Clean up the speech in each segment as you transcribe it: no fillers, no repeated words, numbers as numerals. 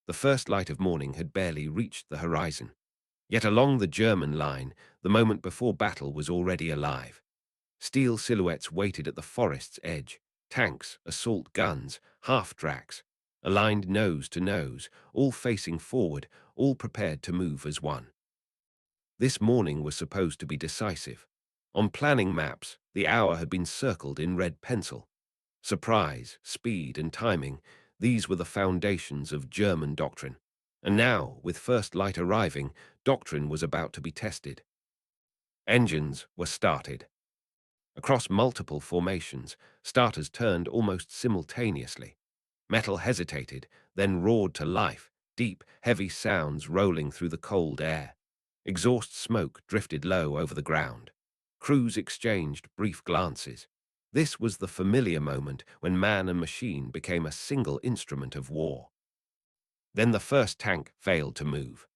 The first light of morning had barely reached the horizon. Yet along the German line, the moment before battle was already alive. Steel silhouettes waited at the forest's edge. Tanks, assault guns, half-tracks, aligned nose to nose, all facing forward, all prepared to move as one. This morning was supposed to be decisive. On planning maps, the hour had been circled in red pencil. Surprise, speed, and timing, these were the foundations of German doctrine. And now, with first light arriving, doctrine was about to be tested. Engines were started. Across multiple formations, starters turned almost simultaneously. Metal hesitated, then roared to life, deep, heavy sounds rolling through the cold air. Exhaust smoke drifted low over the ground. Crews exchanged brief glances. This was the familiar moment when man and machine became a single instrument of war. Then the first tank failed to move.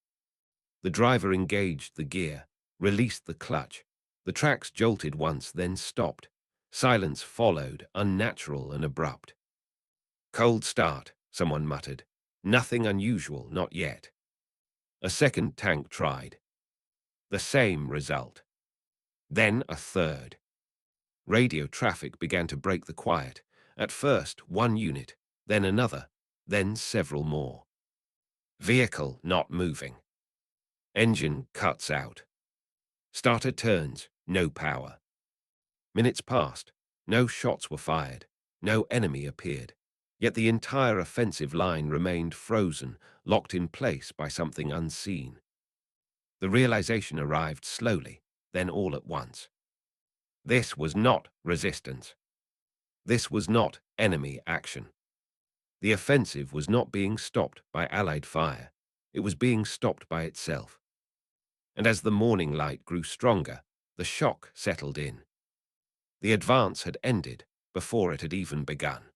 The driver engaged the gear, released the clutch. The tracks jolted once, then stopped. Silence followed, unnatural and abrupt. "Cold start," someone muttered. "Nothing unusual, not yet." A second tank tried. The same result. Then a third. Radio traffic began to break the quiet. At first, one unit, then another, then several more. Vehicle not moving. Engine cuts out. Starter turns, no power. Minutes passed. No shots were fired. No enemy appeared. Yet the entire offensive line remained frozen, locked in place by something unseen. The realization arrived slowly, then all at once. This was not resistance. This was not enemy action. The offensive was not being stopped by Allied fire. It was being stopped by itself. And as the morning light grew stronger, the shock settled in. The advance had ended before it had even begun.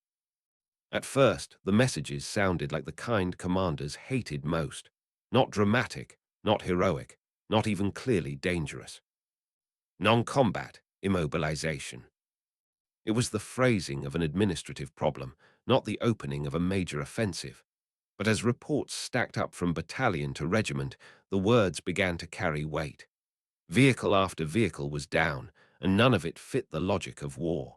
At first, the messages sounded like the kind commanders hated most. Not dramatic, not heroic, not even clearly dangerous. Non-combat immobilization. It was the phrasing of an administrative problem, not the opening of a major offensive. But as reports stacked up from battalion to regiment, the words began to carry weight. Vehicle after vehicle was down, and none of it fit the logic of war.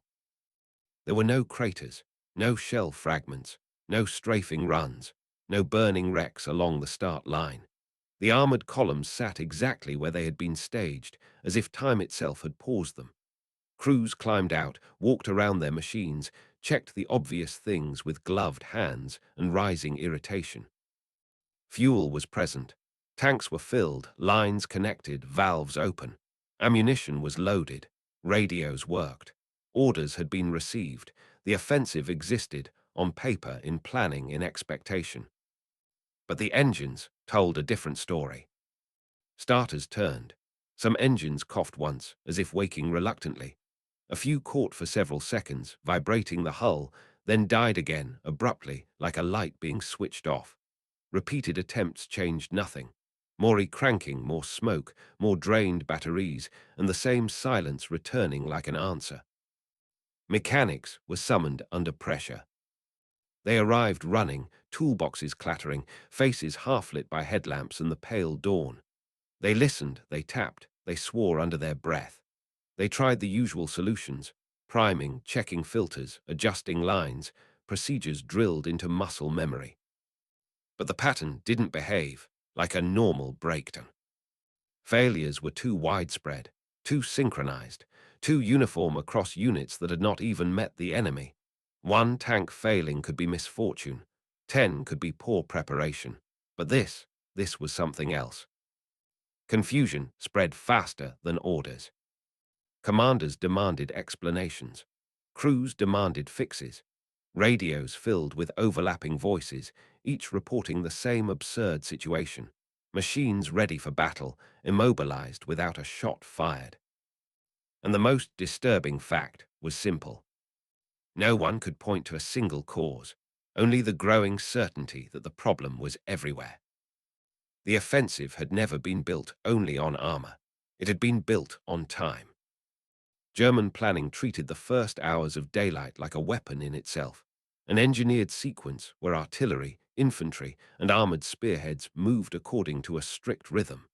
There were no craters, no shell fragments, no strafing runs, no burning wrecks along the start line. The armored columns sat exactly where they had been staged, as if time itself had paused them. Crews climbed out, walked around their machines, checked the obvious things with gloved hands and rising irritation. Fuel was present. Tanks were filled, lines connected, valves open. Ammunition was loaded. Radios worked. Orders had been received. The offensive existed, on paper, in planning, in expectation. But the engines told a different story. Starters turned. Some engines coughed once, as if waking reluctantly. A few caught for several seconds, vibrating the hull, then died again, abruptly, like a light being switched off. Repeated attempts changed nothing. More cranking, more smoke, more drained batteries, and the same silence returning like an answer. Mechanics were summoned under pressure. They arrived running, toolboxes clattering, faces half-lit by headlamps and the pale dawn. They listened, they tapped, they swore under their breath. They tried the usual solutions, priming, checking filters, adjusting lines, procedures drilled into muscle memory. But the pattern didn't behave like a normal breakdown. Failures were too widespread, too synchronized, too uniform across units that had not even met the enemy. One tank failing could be misfortune, 10 could be poor preparation. But this was something else. Confusion spread faster than orders. Commanders demanded explanations. Crews demanded fixes. Radios filled with overlapping voices, each reporting the same absurd situation. Machines ready for battle, immobilized without a shot fired. And the most disturbing fact was simple. No one could point to a single cause, only the growing certainty that the problem was everywhere. The offensive had never been built only on armor. It had been built on time. German planning treated the first hours of daylight like a weapon in itself, an engineered sequence where artillery, infantry, and armored spearheads moved according to a strict rhythm.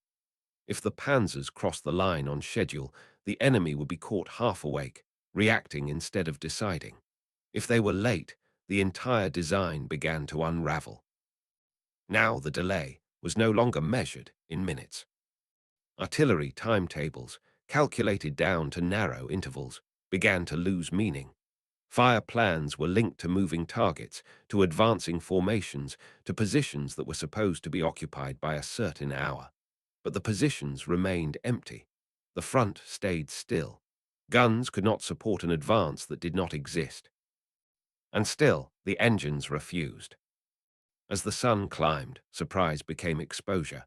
If the panzers crossed the line on schedule, the enemy would be caught half awake, reacting instead of deciding. If they were late, the entire design began to unravel. Now the delay was no longer measured in minutes. Artillery timetables, calculated down to narrow intervals, began to lose meaning. Fire plans were linked to moving targets, to advancing formations, to positions that were supposed to be occupied by a certain hour. But the positions remained empty. The front stayed still. Guns could not support an advance that did not exist. And still, the engines refused. As the sun climbed, surprise became exposure.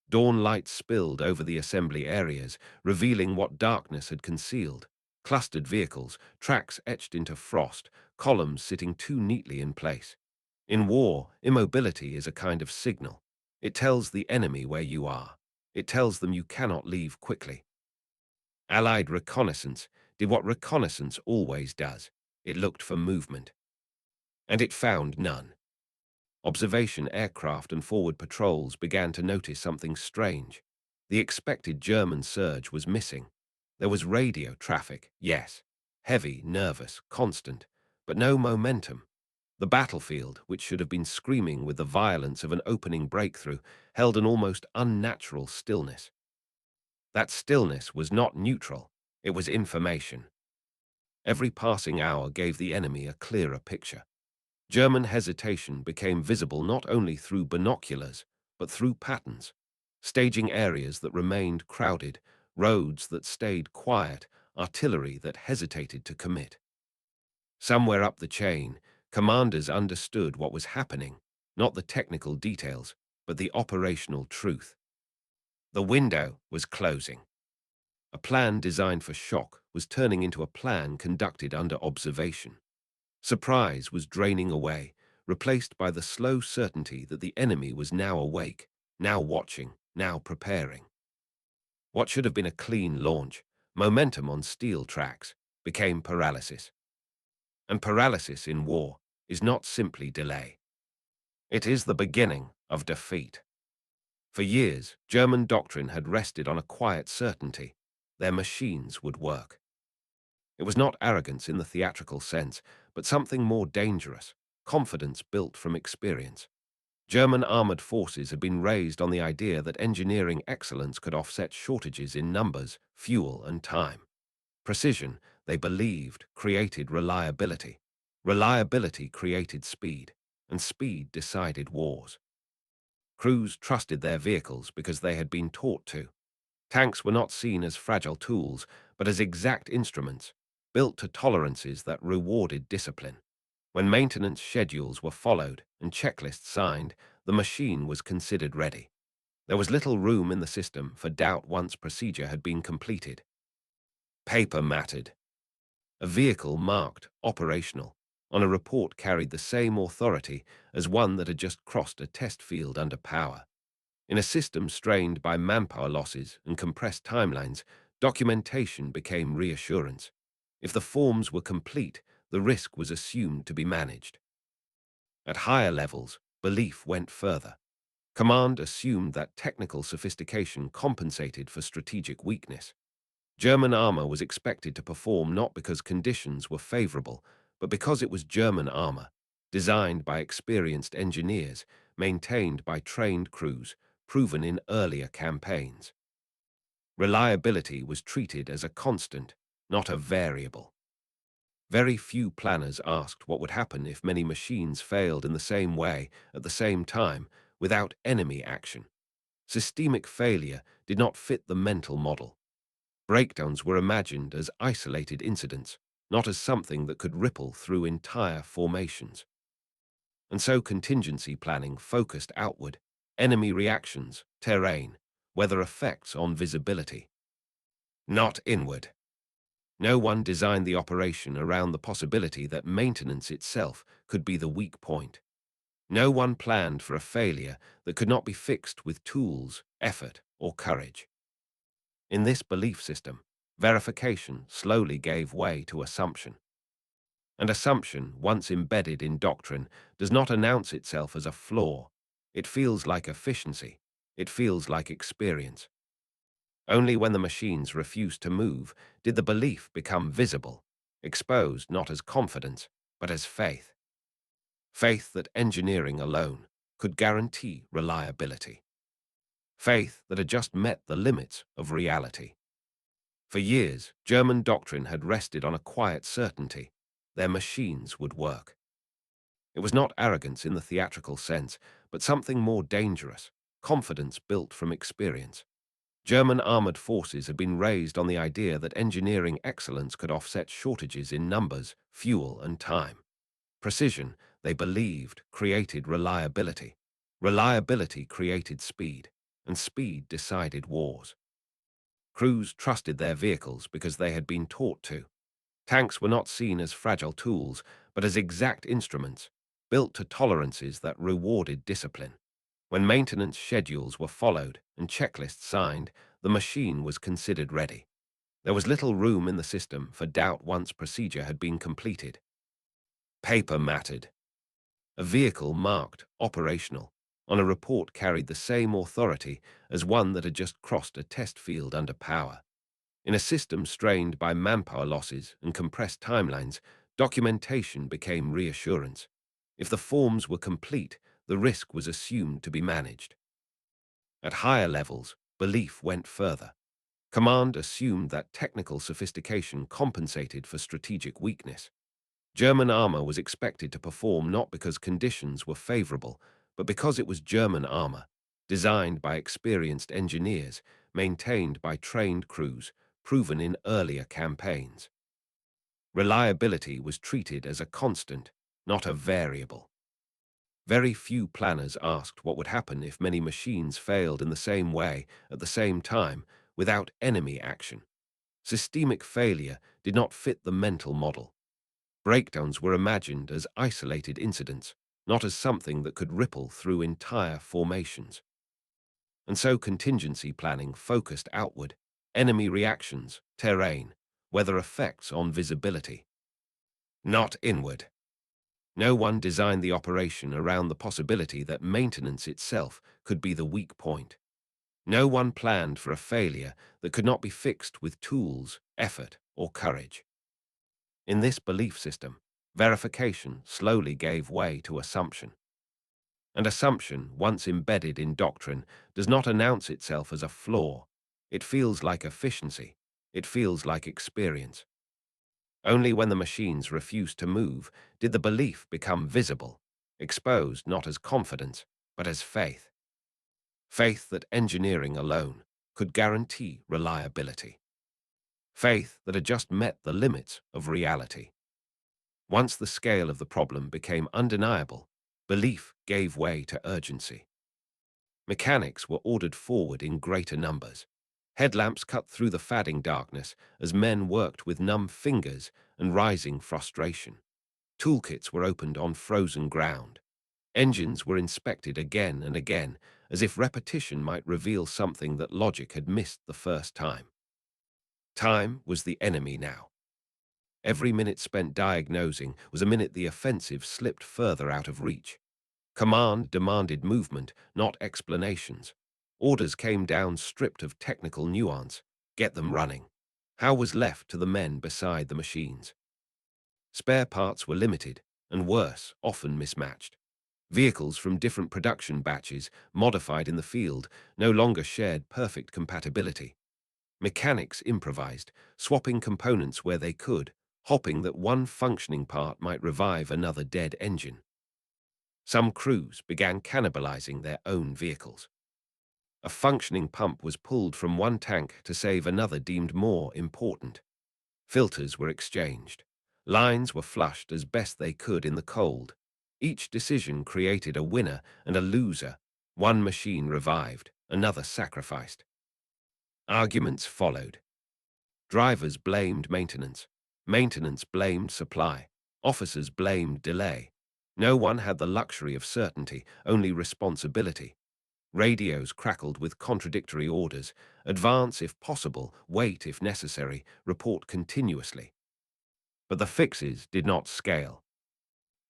Dawn light spilled over the assembly areas, revealing what darkness had concealed. Clustered vehicles, tracks etched into frost, columns sitting too neatly in place. In war, immobility is a kind of signal. It tells the enemy where you are. It tells them you cannot leave quickly. Allied reconnaissance did what reconnaissance always does. It looked for movement. And it found none. Observation aircraft and forward patrols began to notice something strange. The expected German surge was missing. There was radio traffic, yes, heavy, nervous, constant, but no momentum. The battlefield, which should have been screaming with the violence of an opening breakthrough, held an almost unnatural stillness. That stillness was not neutral, it was information. Every passing hour gave the enemy a clearer picture. German hesitation became visible not only through binoculars, but through patterns. Staging areas that remained crowded, roads that stayed quiet, artillery that hesitated to commit. Somewhere up the chain, commanders understood what was happening, not the technical details, but the operational truth. The window was closing. A plan designed for shock was turning into a plan conducted under observation. Surprise was draining away, replaced by the slow certainty that the enemy was now awake, now watching, now preparing. What should have been a clean launch, momentum on steel tracks, became paralysis. And paralysis in war is not simply delay. It is the beginning of defeat. For years, German doctrine had rested on a quiet certainty. Their machines would work. It was not arrogance in the theatrical sense, but something more dangerous, confidence built from experience. German armored forces had been raised on the idea that engineering excellence could offset shortages in numbers, fuel, and time. Precision, they believed, created reliability. Reliability created speed, and speed decided wars. Crews trusted their vehicles because they had been taught to. Tanks were not seen as fragile tools, but as exact instruments, built to tolerances that rewarded discipline. When maintenance schedules were followed and checklists signed, the machine was considered ready. There was little room in the system for doubt once procedure had been completed. Paper mattered. A vehicle marked operational on a report carried the same authority as one that had just crossed a test field under power. In a system strained by manpower losses and compressed timelines, documentation became reassurance. If the forms were complete, the risk was assumed to be managed. At higher levels, belief went further. Command assumed that technical sophistication compensated for strategic weakness. German armor was expected to perform not because conditions were favorable, but because it was German armor, designed by experienced engineers, maintained by trained crews, proven in earlier campaigns. Reliability was treated as a constant, not a variable. Very few planners asked what would happen if many machines failed in the same way at the same time without enemy action. Systemic failure did not fit the mental model. Breakdowns were imagined as isolated incidents, not as something that could ripple through entire formations. And so contingency planning focused outward, enemy reactions, terrain, weather effects on visibility. Not inward. No one designed the operation around the possibility that maintenance itself could be the weak point. No one planned for a failure that could not be fixed with tools, effort, or courage. In this belief system, verification slowly gave way to assumption. An assumption, once embedded in doctrine, does not announce itself as a flaw. It feels like efficiency. It feels like experience. Only when the machines refused to move did the belief become visible, exposed not as confidence, but as faith. Faith that engineering alone could guarantee reliability. Faith that had just met the limits of reality. For years, German doctrine had rested on a quiet certainty: their machines would work. It was not arrogance in the theatrical sense, but something more dangerous: confidence built from experience. German armored forces had been raised on the idea that engineering excellence could offset shortages in numbers, fuel, and time. Precision, they believed, created reliability. Reliability created speed, and speed decided wars. Crews trusted their vehicles because they had been taught to. Tanks were not seen as fragile tools, but as exact instruments, built to tolerances that rewarded discipline. When maintenance schedules were followed and checklists signed, the machine was considered ready. There was little room in the system for doubt once procedure had been completed. Paper mattered. A vehicle marked operational on a report carried the same authority as one that had just crossed a test field under power. In a system strained by manpower losses and compressed timelines, documentation became reassurance. If the forms were complete, the risk was assumed to be managed. At higher levels, belief went further. Command assumed that technical sophistication compensated for strategic weakness. German armor was expected to perform not because conditions were favorable, but because it was German armor, designed by experienced engineers, maintained by trained crews, proven in earlier campaigns. Reliability was treated as a constant, not a variable. Very few planners asked what would happen if many machines failed in the same way at the same time without enemy action. Systemic failure did not fit the mental model. Breakdowns were imagined as isolated incidents, not as something that could ripple through entire formations. And so contingency planning focused outward: enemy reactions, terrain, weather effects on visibility. Not inward. No one designed the operation around the possibility that maintenance itself could be the weak point. No one planned for a failure that could not be fixed with tools, effort, or courage. In this belief system, verification slowly gave way to assumption. And assumption, once embedded in doctrine, does not announce itself as a flaw. It feels like efficiency. It feels like experience. Only when the machines refused to move did the belief become visible, exposed not as confidence, but as faith. Faith that engineering alone could guarantee reliability. Faith that had just met the limits of reality. Once the scale of the problem became undeniable, belief gave way to urgency. Mechanics were ordered forward in greater numbers. Headlamps cut through the fading darkness as men worked with numb fingers and rising frustration. Toolkits were opened on frozen ground. Engines were inspected again and again, as if repetition might reveal something that logic had missed the first time. Time was the enemy now. Every minute spent diagnosing was a minute the offensive slipped further out of reach. Command demanded movement, not explanations. Orders came down stripped of technical nuance: get them running. How was left to the men beside the machines? Spare parts were limited, and worse, often mismatched. Vehicles from different production batches, modified in the field, no longer shared perfect compatibility. Mechanics improvised, swapping components where they could, hoping that one functioning part might revive another dead engine. Some crews began cannibalizing their own vehicles. A functioning pump was pulled from one tank to save another deemed more important. Filters were exchanged. Lines were flushed as best they could in the cold. Each decision created a winner and a loser. One machine revived, another sacrificed. Arguments followed. Drivers blamed maintenance. Maintenance blamed supply. Officers blamed delay. No one had the luxury of certainty, only responsibility. Radios crackled with contradictory orders: advance if possible, wait if necessary, report continuously. But the fixes did not scale.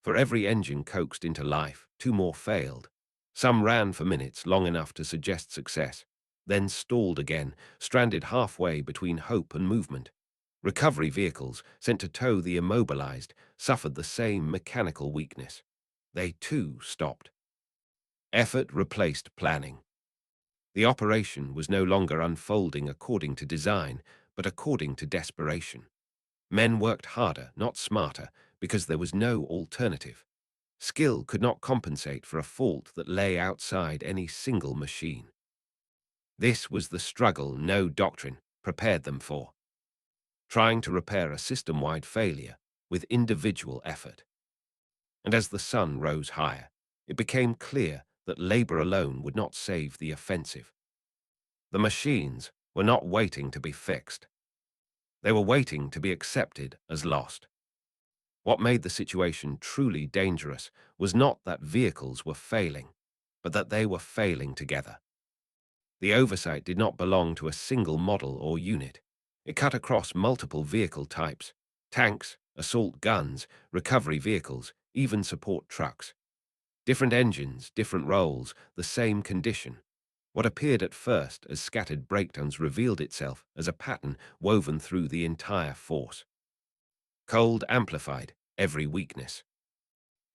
For every engine coaxed into life, two more failed. Some ran for minutes, long enough to suggest success, then stalled again, stranded halfway between hope and movement. Recovery vehicles, sent to tow the immobilized, suffered the same mechanical weakness. They too stopped. Effort replaced planning. The operation was no longer unfolding according to design, but according to desperation. Men worked harder, not smarter, because there was no alternative. Skill could not compensate for a fault that lay outside any single machine. This was the struggle no doctrine prepared them for, trying to repair a system-wide failure with individual effort. And as the sun rose higher, it became clear that labor alone would not save the offensive. The machines were not waiting to be fixed. They were waiting to be accepted as lost. What made the situation truly dangerous was not that vehicles were failing, but that they were failing together. The oversight did not belong to a single model or unit. It cut across multiple vehicle types: tanks, assault guns, recovery vehicles, even support trucks. Different engines, different roles, the same condition. What appeared at first as scattered breakdowns revealed itself as a pattern woven through the entire force. Cold amplified every weakness.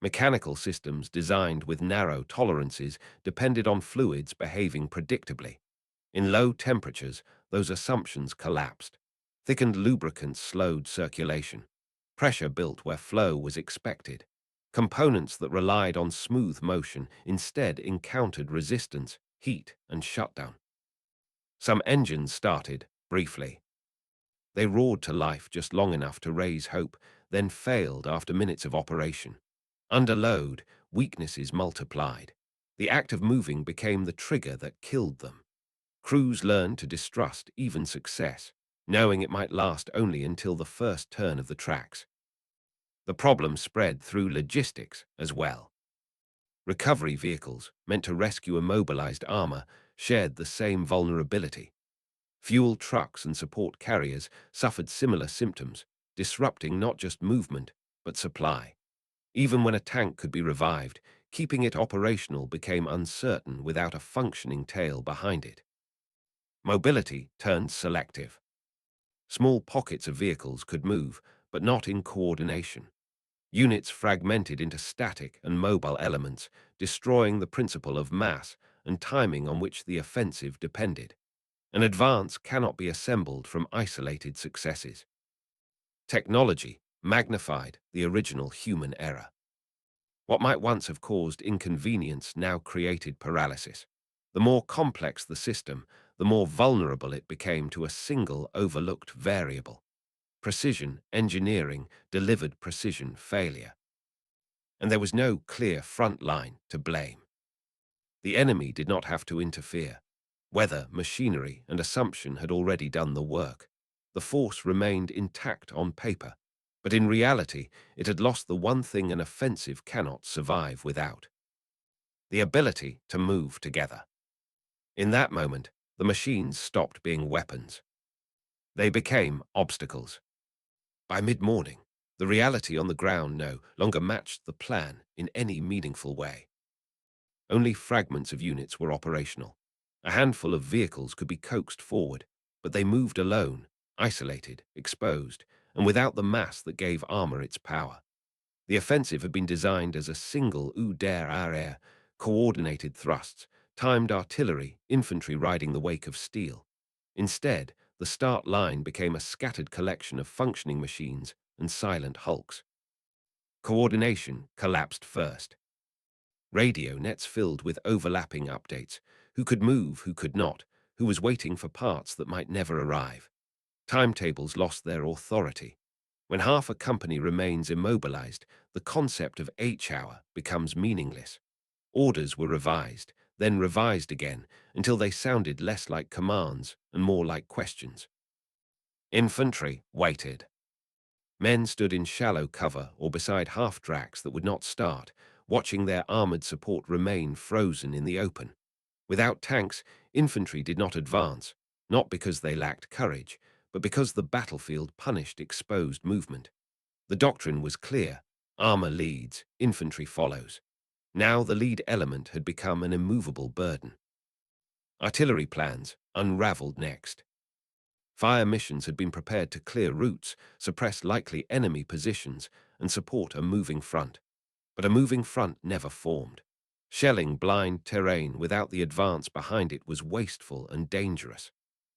Mechanical systems designed with narrow tolerances depended on fluids behaving predictably. In low temperatures, those assumptions collapsed. Thickened lubricants slowed circulation. Pressure built where flow was expected. Components that relied on smooth motion instead encountered resistance, heat, and shutdown. Some engines started, briefly. They roared to life just long enough to raise hope, then failed after minutes of operation. Under load, weaknesses multiplied. The act of moving became the trigger that killed them. Crews learned to distrust even success, knowing it might last only until the first turn of the tracks. The problem spread through logistics as well. Recovery vehicles, meant to rescue immobilized armor, shared the same vulnerability. Fuel trucks and support carriers suffered similar symptoms, disrupting not just movement, but supply. Even when a tank could be revived, keeping it operational became uncertain without a functioning tail behind it. Mobility turned selective. Small pockets of vehicles could move, but not in coordination. Units fragmented into static and mobile elements, destroying the principle of mass and timing on which the offensive depended. An advance cannot be assembled from isolated successes. Technology magnified the original human error. What might once have caused inconvenience now created paralysis. The more complex the system, the more vulnerable it became to a single overlooked variable. Precision engineering delivered precision failure. And there was no clear front line to blame. The enemy did not have to interfere. Weather, machinery, and assumption had already done the work. The force remained intact on paper, but in reality it had lost the one thing an offensive cannot survive without: the ability to move together. In that moment, the machines stopped being weapons. They became obstacles. By mid-morning, the reality on the ground no longer matched the plan in any meaningful way. Only fragments of units were operational. A handful of vehicles could be coaxed forward, but they moved alone, isolated, exposed, and without the mass that gave armor its power. The offensive had been designed as a single der coordinated thrusts, timed artillery, infantry riding the wake of steel. Instead, the start line became a scattered collection of functioning machines and silent hulks. Coordination collapsed first. Radio nets filled with overlapping updates. Who could move, who could not, who was waiting for parts that might never arrive. Timetables lost their authority. When half a company remains immobilized, the concept of H-hour becomes meaningless. Orders were revised, then revised again, until they sounded less like commands and more like questions. Infantry waited. Men stood in shallow cover or beside half-tracks that would not start, watching their armored support remain frozen in the open. Without tanks, infantry did not advance, not because they lacked courage, but because the battlefield punished exposed movement. The doctrine was clear: armor leads, infantry follows. Now the lead element had become an immovable burden. Artillery plans unraveled next. Fire missions had been prepared to clear routes, suppress likely enemy positions, and support a moving front. But a moving front never formed. Shelling blind terrain without the advance behind it was wasteful and dangerous.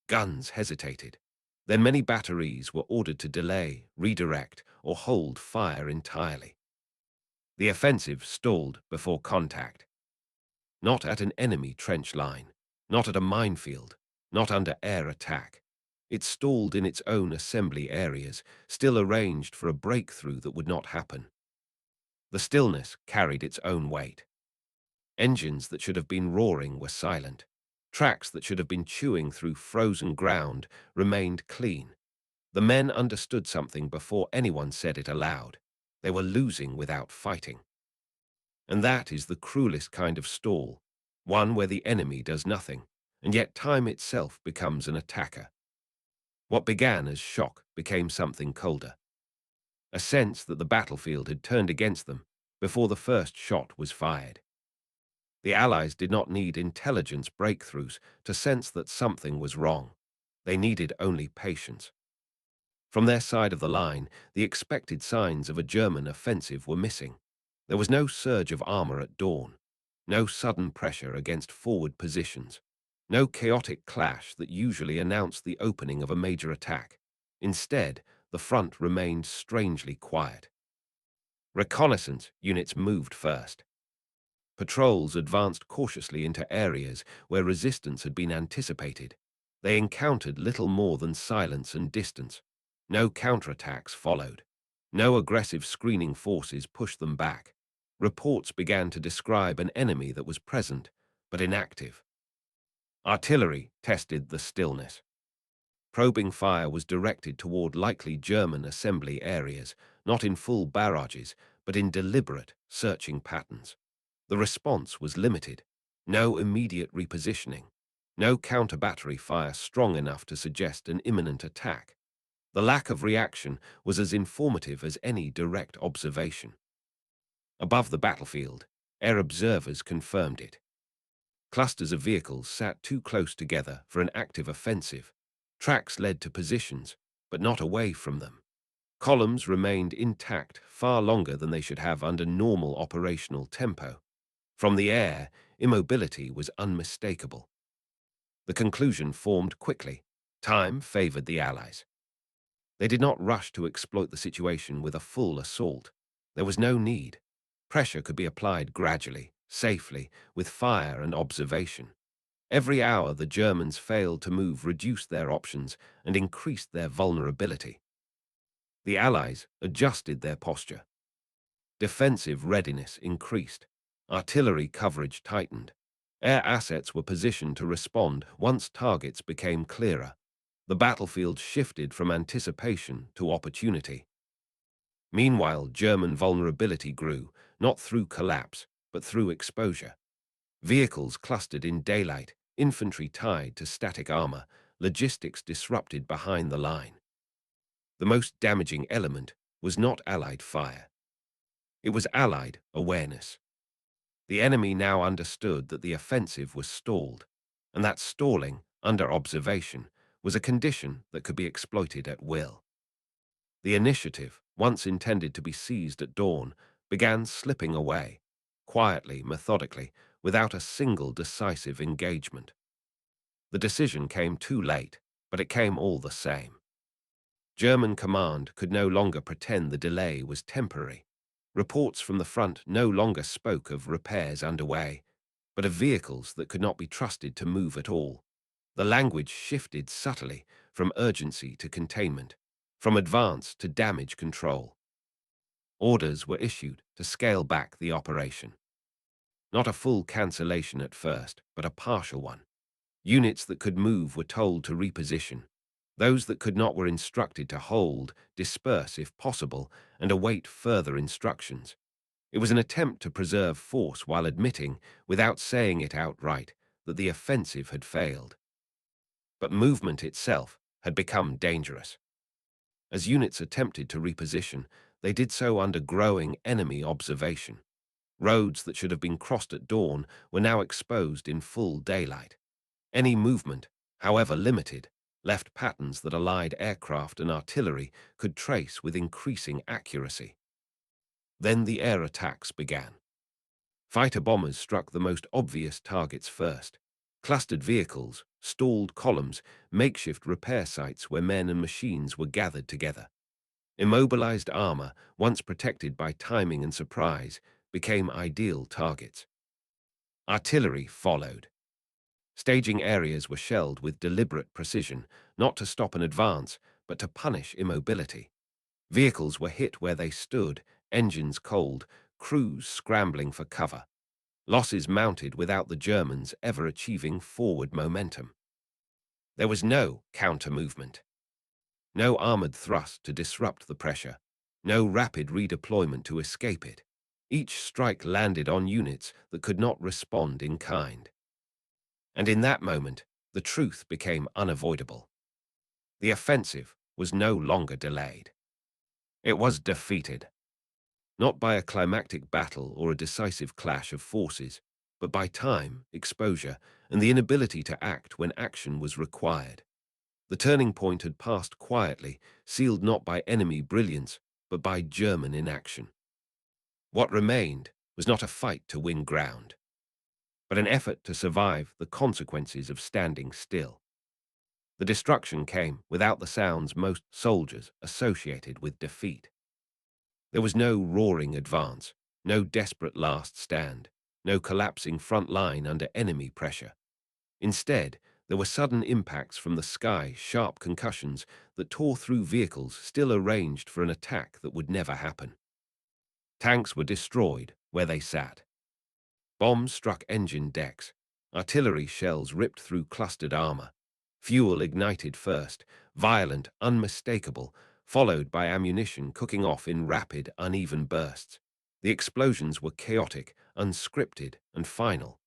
Guns hesitated. Then many batteries were ordered to delay, redirect, or hold fire entirely. The offensive stalled before contact. Not at an enemy trench line, not at a minefield, not under air attack. It stalled in its own assembly areas, still arranged for a breakthrough that would not happen. The stillness carried its own weight. Engines that should have been roaring were silent. Tracks that should have been chewing through frozen ground remained clean. The men understood something before anyone said it aloud. They were losing without fighting. And that is the cruelest kind of stall, one where the enemy does nothing, and yet time itself becomes an attacker. What began as shock became something colder, a sense that the battlefield had turned against them before the first shot was fired. The Allies did not need intelligence breakthroughs to sense that something was wrong. They needed only patience. From their side of the line, the expected signs of a German offensive were missing. There was no surge of armor at dawn, no sudden pressure against forward positions, no chaotic clash that usually announced the opening of a major attack. Instead, the front remained strangely quiet. Reconnaissance units moved first. Patrols advanced cautiously into areas where resistance had been anticipated. They encountered little more than silence and distance. No counterattacks followed. No aggressive screening forces pushed them back. Reports began to describe an enemy that was present, but inactive. Artillery tested the stillness. Probing fire was directed toward likely German assembly areas, not in full barrages, but in deliberate, searching patterns. The response was limited. No immediate repositioning. No counter-battery fire strong enough to suggest an imminent attack. The lack of reaction was as informative as any direct observation. Above the battlefield, air observers confirmed it. Clusters of vehicles sat too close together for an active offensive. Tracks led to positions, but not away from them. Columns remained intact far longer than they should have under normal operational tempo. From the air, immobility was unmistakable. The conclusion formed quickly. Time favored the Allies. They did not rush to exploit the situation with a full assault. There was no need. Pressure could be applied gradually, safely, with fire and observation. Every hour the Germans failed to move reduced their options and increased their vulnerability. The Allies adjusted their posture. Defensive readiness increased. Artillery coverage tightened. Air assets were positioned to respond once targets became clearer. The battlefield shifted from anticipation to opportunity. Meanwhile, German vulnerability grew, not through collapse, but through exposure. Vehicles clustered in daylight, infantry tied to static armor, logistics disrupted behind the line. The most damaging element was not Allied fire. It was Allied awareness. The enemy now understood that the offensive was stalled, and that stalling, under observation, was a condition that could be exploited at will. The initiative, once intended to be seized at dawn, began slipping away, quietly, methodically, without a single decisive engagement. The decision came too late, but it came all the same. German command could no longer pretend the delay was temporary. Reports from the front no longer spoke of repairs underway, but of vehicles that could not be trusted to move at all. The language shifted subtly from urgency to containment, from advance to damage control. Orders were issued to scale back the operation. Not a full cancellation at first, but a partial one. Units that could move were told to reposition. Those that could not were instructed to hold, disperse if possible, and await further instructions. It was an attempt to preserve force while admitting, without saying it outright, that the offensive had failed. But movement itself had become dangerous. As units attempted to reposition, They did so under growing enemy observation. Roads that should have been crossed at dawn were now exposed in full daylight. Any movement, however limited, left patterns that Allied aircraft and artillery could trace with increasing accuracy. Then the air attacks began. Fighter bombers struck the most obvious targets first. Clustered vehicles, stalled columns, makeshift repair sites where men and machines were gathered together. Immobilized armor, once protected by timing and surprise, became ideal targets. Artillery followed. Staging areas were shelled with deliberate precision, not to stop an advance, but to punish immobility. Vehicles were hit where they stood, engines cold, crews scrambling for cover. Losses mounted without the Germans ever achieving forward momentum. There was no counter-movement. No armored thrust to disrupt the pressure. No rapid redeployment to escape it. Each strike landed on units that could not respond in kind. And in that moment, the truth became unavoidable. The offensive was no longer delayed. It was defeated, not by a climactic battle or a decisive clash of forces, but by time, exposure, and the inability to act when action was required. The turning point had passed quietly, sealed not by enemy brilliance, but by German inaction. What remained was not a fight to win ground, but an effort to survive the consequences of standing still. The destruction came without the sounds most soldiers associated with defeat. There was no roaring advance, no desperate last stand, no collapsing front line under enemy pressure. Instead, there were sudden impacts from the sky, sharp concussions that tore through vehicles still arranged for an attack that would never happen. Tanks were destroyed where they sat. Bombs struck engine decks. Artillery shells ripped through clustered armor. Fuel ignited first, violent, unmistakable, followed by ammunition cooking off in rapid, uneven bursts. The explosions were chaotic, unscripted, and final.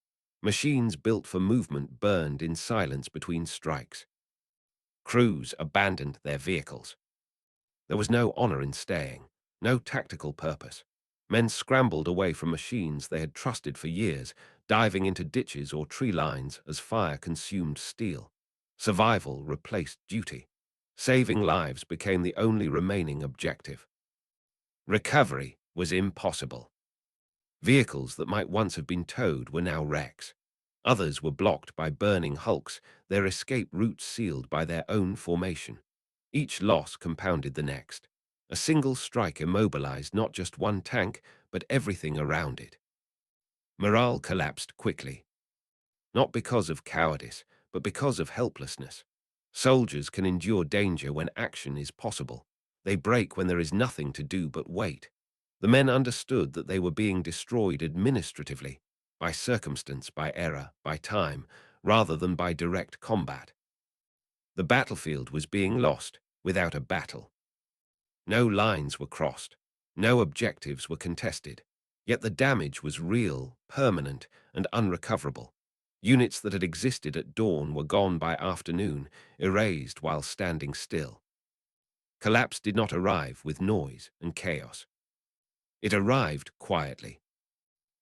Machines built for movement burned in silence between strikes. Crews abandoned their vehicles. There was no honor in staying, no tactical purpose. Men scrambled away from machines they had trusted for years, diving into ditches or tree lines as fire consumed steel. Survival replaced duty. Saving lives became the only remaining objective. Recovery was impossible. Vehicles that might once have been towed were now wrecks. Others were blocked by burning hulks, their escape routes sealed by their own formation. Each loss compounded the next. A single strike immobilized not just one tank, but everything around it. Morale collapsed quickly, not because of cowardice, but because of helplessness. Soldiers can endure danger when action is possible. They break when there is nothing to do but wait. The men understood that they were being destroyed administratively, by circumstance, by error, by time, rather than by direct combat. The battlefield was being lost without a battle. No lines were crossed. No objectives were contested. Yet the damage was real, permanent, and unrecoverable. Units that had existed at dawn were gone by afternoon, erased while standing still. Collapse did not arrive with noise and chaos. It arrived quietly,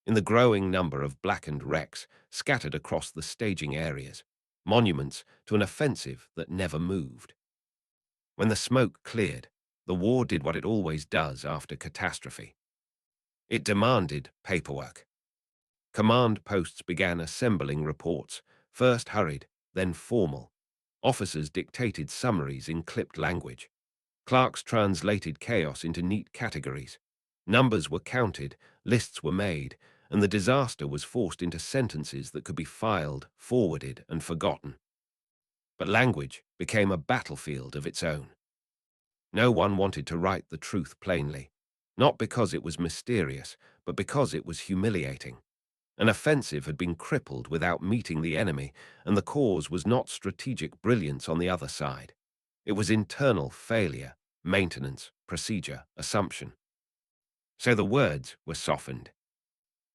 in the growing number of blackened wrecks scattered across the staging areas, monuments to an offensive that never moved. When the smoke cleared, the war did what it always does after catastrophe. It demanded paperwork. Command posts began assembling reports, first hurried, then formal. Officers dictated summaries in clipped language. Clerks translated chaos into neat categories. Numbers were counted, lists were made, and the disaster was forced into sentences that could be filed, forwarded, and forgotten. But language became a battlefield of its own. No one wanted to write the truth plainly, not because it was mysterious, but because it was humiliating. An offensive had been crippled without meeting the enemy, and the cause was not strategic brilliance on the other side. It was internal failure, maintenance, procedure, assumption. So the words were softened.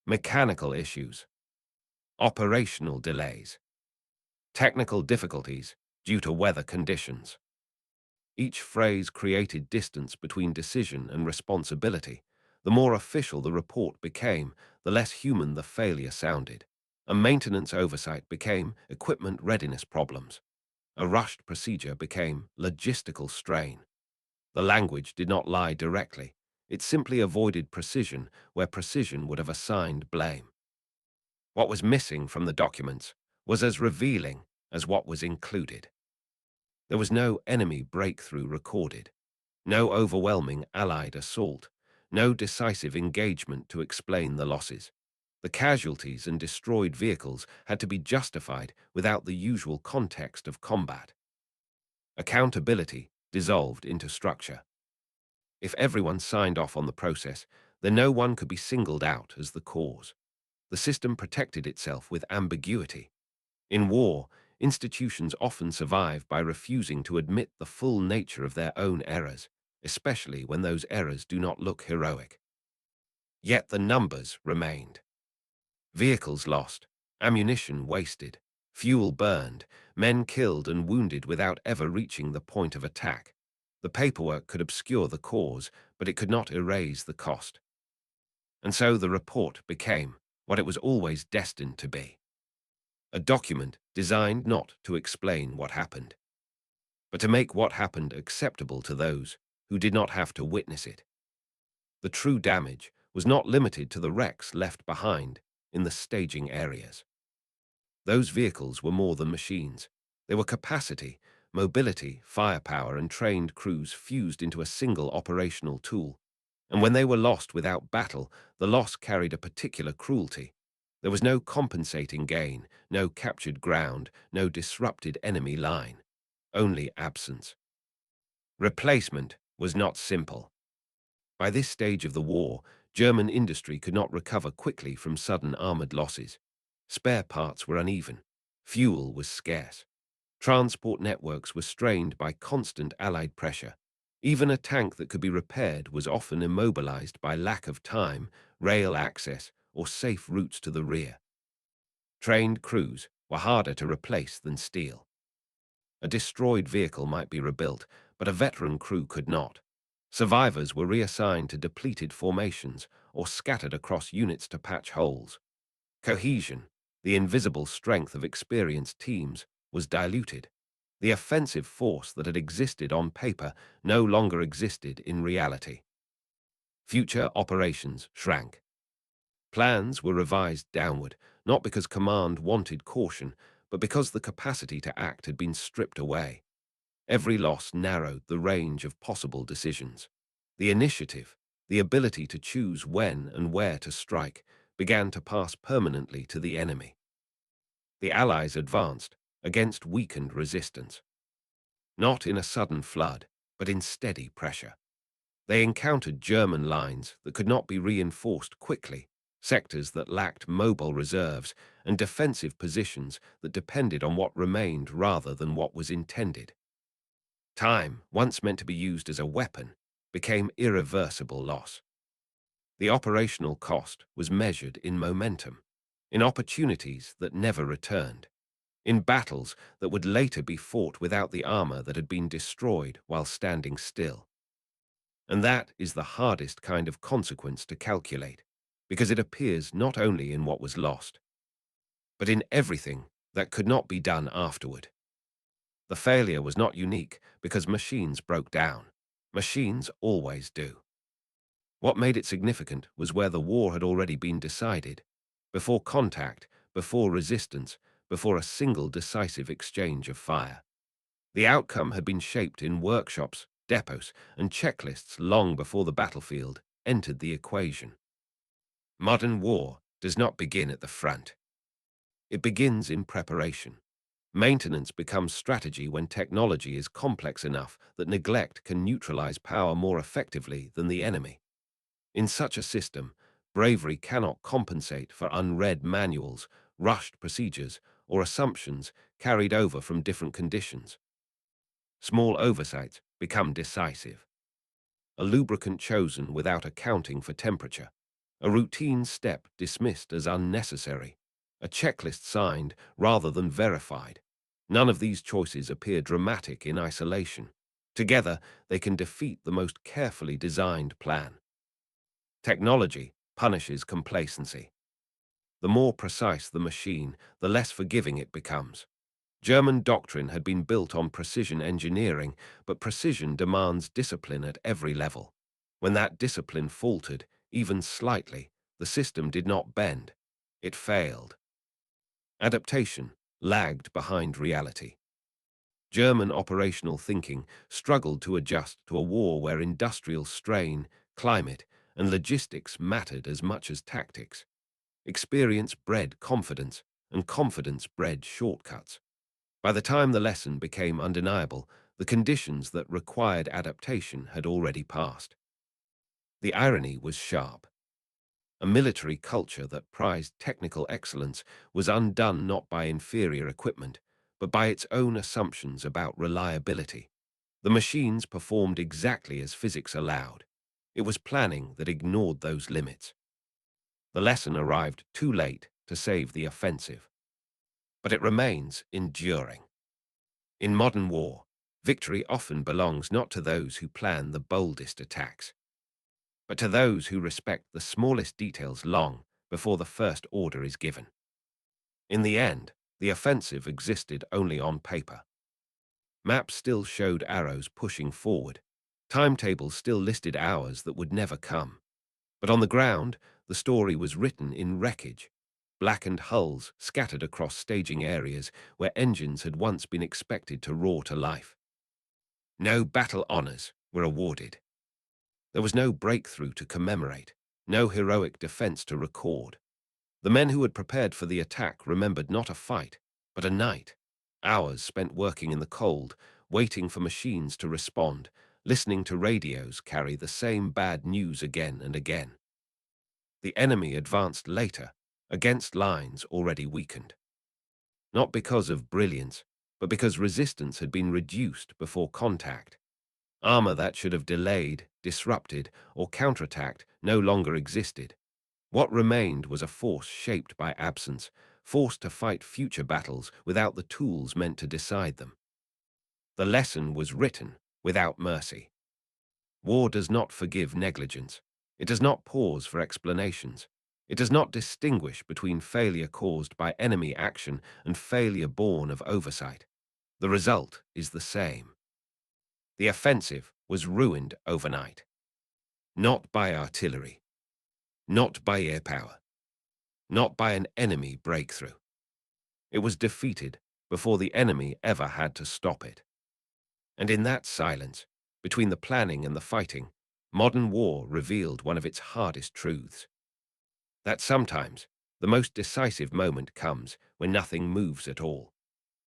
Mechanical issues, operational delays, technical difficulties due to weather conditions. Each phrase created distance between decision and responsibility. The more official the report became, the less human the failure sounded. A maintenance oversight became equipment readiness problems. A rushed procedure became logistical strain. The language did not lie directly. It simply avoided precision where precision would have assigned blame. What was missing from the documents was as revealing as what was included. There was no enemy breakthrough recorded, no overwhelming Allied assault, no decisive engagement to explain the losses. The casualties and destroyed vehicles had to be justified without the usual context of combat. Accountability dissolved into structure. If everyone signed off on the process, then no one could be singled out as the cause. The system protected itself with ambiguity. In war, institutions often survive by refusing to admit the full nature of their own errors, especially when those errors do not look heroic. Yet the numbers remained. Vehicles lost, ammunition wasted, fuel burned, men killed and wounded without ever reaching the point of attack. The paperwork could obscure the cause, but it could not erase the cost. And so the report became what it was always destined to be: a document designed not to explain what happened, but to make what happened acceptable to those who did not have to witness it. The true damage was not limited to the wrecks left behind in the staging areas. Those vehicles were more than machines. They were capacity, mobility, firepower, and trained crews fused into a single operational tool. And when they were lost without battle, the loss carried a particular cruelty. There was no compensating gain, no captured ground, no disrupted enemy line. Only absence. Replacement was not simple. By this stage of the war, German industry could not recover quickly from sudden armored losses. Spare parts were uneven. Fuel was scarce. Transport networks were strained by constant Allied pressure. Even a tank that could be repaired was often immobilized by lack of time, rail access, or safe routes to the rear. Trained crews were harder to replace than steel. A destroyed vehicle might be rebuilt, but a veteran crew could not. Survivors were reassigned to depleted formations or scattered across units to patch holes. Cohesion, the invisible strength of experienced teams, was diluted. The offensive force that had existed on paper no longer existed in reality. Future operations shrank. Plans were revised downward, not because command wanted caution, but because the capacity to act had been stripped away. Every loss narrowed the range of possible decisions. The initiative, the ability to choose when and where to strike, began to pass permanently to the enemy. The Allies advanced against weakened resistance, not in a sudden flood, but in steady pressure. They encountered German lines that could not be reinforced quickly, sectors that lacked mobile reserves, and defensive positions that depended on what remained rather than what was intended. Time, once meant to be used as a weapon, became irreversible loss. The operational cost was measured in momentum, in opportunities that never returned, in battles that would later be fought without the armor that had been destroyed while standing still. And that is the hardest kind of consequence to calculate, because it appears not only in what was lost, but in everything that could not be done afterward. The failure was not unique because machines broke down. Machines always do. What made it significant was where the war had already been decided, before contact, before resistance, before a single decisive exchange of fire. The outcome had been shaped in workshops, depots, and checklists long before the battlefield entered the equation. Modern war does not begin at the front. It begins in preparation. Maintenance becomes strategy when technology is complex enough that neglect can neutralize power more effectively than the enemy. In such a system, bravery cannot compensate for unread manuals, rushed procedures, or assumptions carried over from different conditions. Small oversights become decisive. A lubricant chosen without accounting for temperature, a routine step dismissed as unnecessary, a checklist signed rather than verified. None of these choices appear dramatic in isolation. Together, they can defeat the most carefully designed plan. Technology punishes complacency. The more precise the machine, the less forgiving it becomes. German doctrine had been built on precision engineering, but precision demands discipline at every level. When that discipline faltered, even slightly, the system did not bend. It failed. Adaptation lagged behind reality. German operational thinking struggled to adjust to a war where industrial strain, climate, and logistics mattered as much as tactics. Experience bred confidence, and confidence bred shortcuts. By the time the lesson became undeniable, the conditions that required adaptation had already passed. The irony was sharp. A military culture that prized technical excellence was undone not by inferior equipment, but by its own assumptions about reliability. The machines performed exactly as physics allowed. It was planning that ignored those limits. The lesson arrived too late to save the offensive, but it remains enduring. In modern war, victory often belongs not to those who plan the boldest attacks, but to those who respect the smallest details long before the first order is given. In the end, the offensive existed only on paper. Maps still showed arrows pushing forward. Timetables still listed hours that would never come. But on the ground, the story was written in wreckage, blackened hulls scattered across staging areas where engines had once been expected to roar to life. No battle honors were awarded. There was no breakthrough to commemorate, no heroic defense to record. The men who had prepared for the attack remembered not a fight, but a night. Hours spent working in the cold, waiting for machines to respond, listening to radios carry the same bad news again and again. The enemy advanced later, against lines already weakened. Not because of brilliance, but because resistance had been reduced before contact. Armor that should have delayed, disrupted, or counterattacked no longer existed. What remained was a force shaped by absence, forced to fight future battles without the tools meant to decide them. The lesson was written without mercy. War does not forgive negligence. It does not pause for explanations. It does not distinguish between failure caused by enemy action and failure born of oversight. The result is the same. The offensive was ruined overnight. Not by artillery, not by air power, not by an enemy breakthrough. It was defeated before the enemy ever had to stop it. And in that silence, between the planning and the fighting, modern war revealed one of its hardest truths. That sometimes the most decisive moment comes when nothing moves at all.